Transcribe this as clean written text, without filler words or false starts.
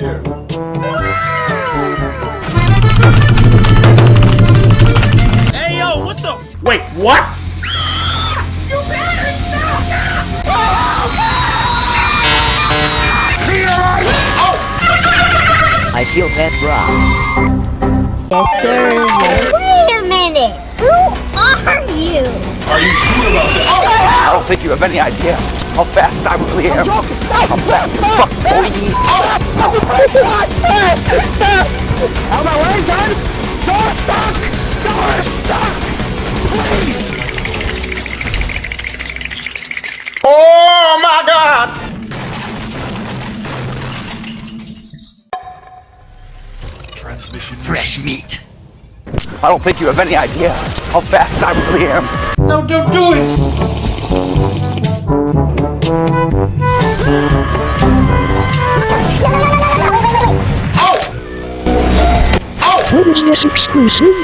here. Hey, yo, what the? Wait, what? You better stop now! I shield and drop. Yes, sir. Yes. Wait a minute! Who are you? Are you sure about that? I don't think you have any idea how fast I really am. I'm fast as fuck, boy. Out of my way, son! Door stuck! Door stuck! Please! Oh my god! Transmission. Fresh meat. I don't think you have any idea how fast I really am. No, don't do it! What is this exclusive?